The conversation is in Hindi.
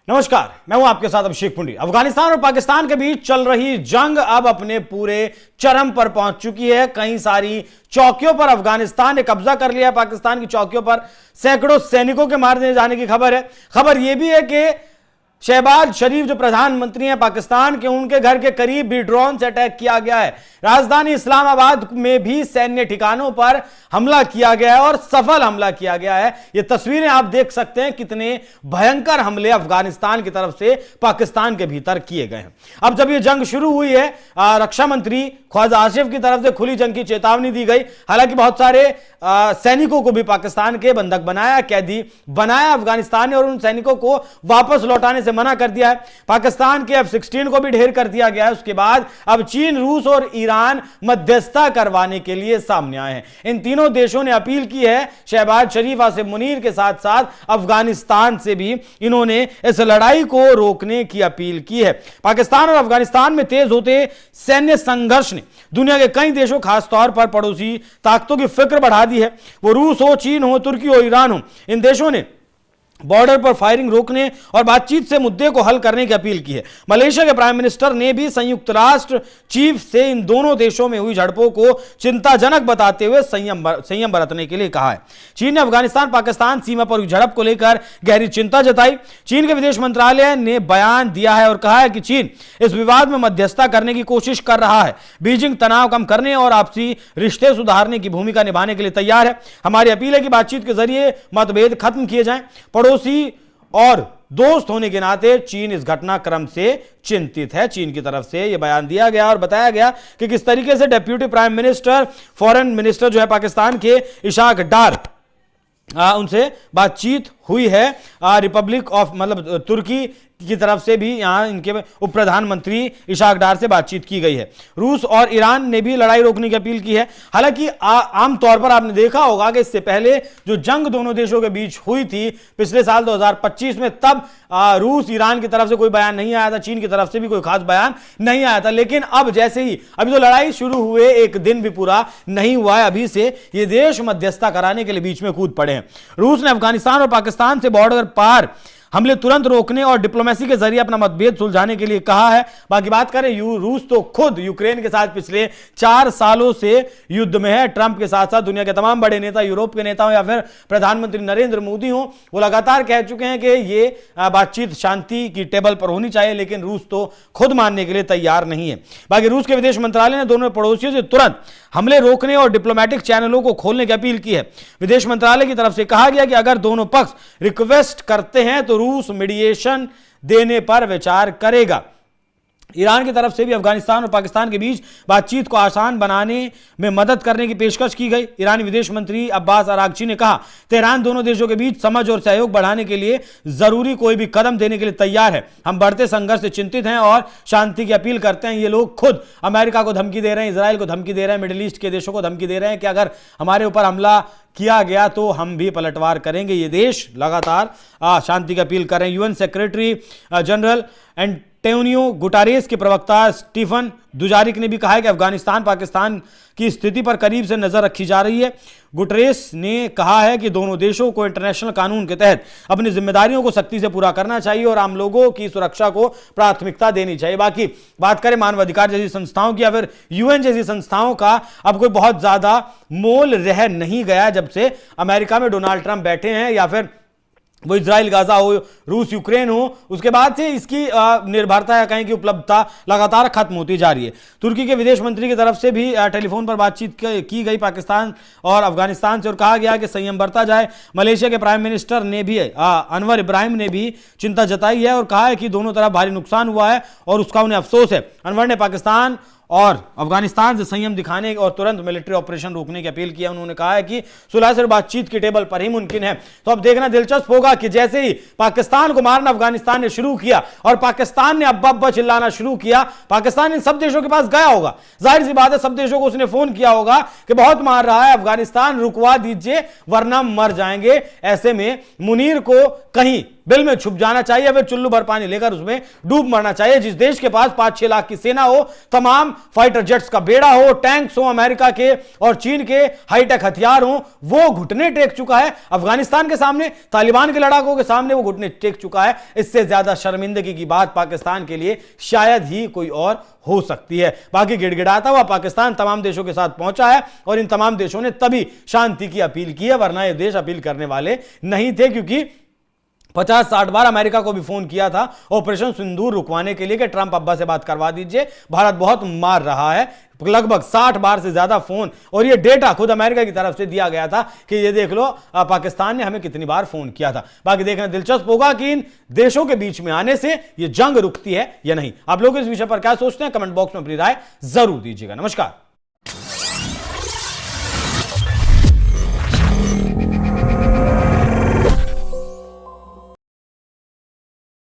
नमस्कार, मैं हूं आपके साथ अभिषेक पुंडी। अफगानिस्तान और पाकिस्तान के बीच चल रही जंग अब अपने पूरे चरम पर पहुंच चुकी है। कई सारी चौकियों पर अफगानिस्तान ने कब्जा कर लिया है। पाकिस्तान की चौकियों पर सैकड़ों सैनिकों के मार दिए जाने की खबर है। खबर यह भी है कि शहबाज शरीफ जो प्रधानमंत्री हैं पाकिस्तान के, उनके घर के करीब भी ड्रोन से अटैक किया गया है। राजधानी इस्लामाबाद में भी सैन्य ठिकानों पर हमला किया गया है और सफल हमला किया गया है। ये तस्वीरें आप देख सकते हैं कितने भयंकर हमले अफगानिस्तान की तरफ से पाकिस्तान के भीतर किए गए हैं। अब जब ये जंग शुरू हुई है, रक्षा मंत्री ख्वाजा आसिफ की तरफ से खुली जंग की चेतावनी दी गई। हालांकि बहुत सारे सैनिकों को भी पाकिस्तान के बंधक बनाया, कैदी बनाया अफगानिस्तान ने और उन सैनिकों को वापस लौटाने से मना कर दिया है। पाकिस्तान के F-16 को भी ढेर कर दिया गया है। उसके बाद अब चीन, रूस और ईरान मध्यस्थता करवाने के लिए सामने आए हैं। इन तीनों देशों ने अपील की है शहबाज शरीफ, आसिफ मुनीर के साथ साथ अफगानिस्तान से भी इन्होंने इस लड़ाई को रोकने की अपील की है। पाकिस्तान और अफगानिस्तान में तेज होते सैन्य संघर्ष ने दुनिया के कई देशों, खासतौर पर पड़ोसी ताकतों की फिक्र बढ़ा दी है। वो रूस हो, चीन हो, तुर्की हो, ईरान हो, इन देशों ने बॉर्डर पर फायरिंग रोकने और बातचीत से मुद्दे को हल करने की अपील की है। मलेशिया के प्राइम मिनिस्टर ने भी संयुक्त राष्ट्र चीफ से इन दोनों देशों में हुई झड़पों को चिंताजनक बताते हुए संयम बरतने के लिए कहा है। चीन ने अफगानिस्तान पाकिस्तान सीमा पर हुई झड़प को लेकर गहरी चिंता जताई। चीन के विदेश मंत्रालय ने बयान दिया है और कहा है कि चीन इस विवाद में मध्यस्थता करने की कोशिश कर रहा है। बीजिंग तनाव कम करने और आपसी रिश्ते सुधारने की भूमिका निभाने के लिए तैयार है। हमारी अपील है कि बातचीत के जरिए मतभेद खत्म किए जाएं। पड़ोसी और दोस्त होने के नाते चीन इस घटनाक्रम से चिंतित है। चीन की तरफ से यह बयान दिया गया और बताया गया कि किस तरीके से deputy prime minister, foreign minister जो है पाकिस्तान के, इशाक डार, उनसे बातचीत हुई है। रिपब्लिक ऑफ तुर्की की तरफ से भी यहां इनके उप प्रधानमंत्री इशाक डार से बातचीत की गई है। रूस और ईरान ने भी लड़ाई रोकने की अपील की है। हालांकि आमतौर पर आपने देखा होगा कि इससे पहले जो जंग दोनों देशों के बीच हुई थी पिछले साल 2025 में, तब रूस ईरान की तरफ से कोई बयान नहीं आया था, चीन की तरफ से भी कोई खास बयान नहीं आया था। लेकिन अब जैसे ही अभी तो लड़ाई शुरू हुए एक दिन भी पूरा नहीं हुआ है, अभी से ये देश मध्यस्थता कराने के लिए बीच में कूद पड़े हैं। रूस ने अफगानिस्तान और पाकिस्तान से बॉर्डर पार हमले तुरंत रोकने और डिप्लोमेसी के जरिए अपना मतभेद सुलझाने के लिए कहा है। बाकी बात करें, रूस तो खुद यूक्रेन के साथ पिछले 4 सालों से युद्ध में है। ट्रंप के साथ साथ दुनिया के तमाम बड़े नेता, यूरोप के नेता हो या फिर प्रधानमंत्री नरेंद्र मोदी हो, वो लगातार कह चुके हैं कि ये बातचीत शांति की टेबल पर होनी चाहिए, लेकिन रूस तो खुद मानने के लिए तैयार नहीं है। बाकी रूस के विदेश मंत्रालय ने दोनों पड़ोसियों से तुरंत हमले रोकने और डिप्लोमेटिक चैनलों को खोलने की अपील की है। विदेश मंत्रालय की तरफ से कहा गया कि अगर दोनों पक्ष रिक्वेस्ट करते हैं तो रूस मीडिएशन देने पर विचार करेगा। ईरान की तरफ से भी अफगानिस्तान और पाकिस्तान के बीच बातचीत को आसान बनाने में मदद करने की पेशकश की गई। ईरानी विदेश मंत्री अब्बास अरागची ने कहा, तेहरान दोनों देशों के बीच समझ और सहयोग बढ़ाने के लिए जरूरी कोई भी कदम देने के लिए तैयार है। हम बढ़ते संघर्ष से चिंतित हैं और शांति की अपील करते हैं। ये लोग खुद अमेरिका को धमकी दे रहे हैं, इजराइल को धमकी दे रहे हैं, मिडिल ईस्ट के देशों को धमकी दे रहे हैं कि अगर हमारे ऊपर हमला किया गया तो हम भी पलटवार करेंगे। ये देश लगातार शांति की अपील कर रहे हैं। यूएन सेक्रेटरी जनरल एंटोनियो गुटारेस के प्रवक्ता स्टीफन दुजारिक ने भी कहा है कि अफगानिस्तान पाकिस्तान की स्थिति पर करीब से नजर रखी जा रही है। गुटरेस ने कहा है कि दोनों देशों को इंटरनेशनल कानून के तहत अपनी जिम्मेदारियों को सख्ती से पूरा करना चाहिए और आम लोगों की सुरक्षा को प्राथमिकता देनी चाहिए। बाकी बात करें मानवाधिकार जैसी संस्थाओं की या फिर यूएन जैसी संस्थाओं का, अब कोई बहुत ज्यादा मोल रह नहीं गया जब से अमेरिका में डोनाल्ड ट्रंप बैठे हैं, या फिर वो इजराइल गाजा हो, रूस यूक्रेन हो, उसके बाद से इसकी निर्भरता या कहीं की उपलब्धता लगातार खत्म होती जा रही है। तुर्की के विदेश मंत्री की तरफ से भी टेलीफोन पर बातचीत की गई पाकिस्तान और अफगानिस्तान से और कहा गया कि संयम बरता जाए। मलेशिया के प्राइम मिनिस्टर ने भी अनवर इब्राहिम ने भी चिंता जताई है और कहा है कि दोनों तरफ भारी नुकसान हुआ है और उसका उन्हें अफसोस है। अनवर ने पाकिस्तान और अफगानिस्तान से संयम दिखाने और तुरंत मिलिट्री ऑपरेशन रोकने की अपील की। उन्होंने कहा है कि सुलह से बातचीत की टेबल पर ही मुमकिन है। तो अब देखना दिलचस्प होगा कि जैसे ही पाकिस्तान को मारना अफगानिस्तान ने शुरू किया और पाकिस्तान ने अब्बा अब्बा चिल्लाना शुरू किया, पाकिस्तान इन सब देशों के पास गया होगा। जाहिर सी बात है, सब देशों को उसने फोन किया होगा कि बहुत मार रहा है अफगानिस्तान, रुकवा दीजिए वरना मर जाएंगे। ऐसे में मुनीर को कहीं बिल में छुप जाना चाहिए, फिर चुल्लू भर पानी लेकर उसमें डूब मरना चाहिए। जिस देश के पास 5-6 लाख की सेना हो, तमाम फाइटर जेट्स का बेड़ा हो, टैंक्स हो, अमेरिका के और चीन के हाईटेक हथियार हो, वो घुटने टेक चुका है अफगानिस्तान के सामने, तालिबान के लड़ाकों के सामने वो घुटने टेक चुका है। इससे ज्यादा शर्मिंदगी की बात पाकिस्तान के लिए शायद ही कोई और हो सकती है। बाकी गिड़गिड़ाता हुआ पाकिस्तान तमाम देशों के साथ पहुंचा है और इन तमाम देशों ने तभी शांति की अपील की है, वरना ये देश अपील करने वाले नहीं थे, क्योंकि 50-60 बार अमेरिका को भी फोन किया था ऑपरेशन सिंदूर रुकवाने के लिए कि ट्रंप अब्बा से बात करवा दीजिए, भारत बहुत मार रहा है। लगभग 60 बार से ज्यादा फोन, और ये डेटा खुद अमेरिका की तरफ से दिया गया था कि ये देख लो पाकिस्तान ने हमें कितनी बार फोन किया था। बाकी देखना दिलचस्प होगा कि इन देशों के बीच में आने से ये जंग रुकती है या नहीं। आप लोग इस विषय पर क्या सोचते हैं, कमेंट बॉक्स में अपनी राय जरूर दीजिएगा। नमस्कार।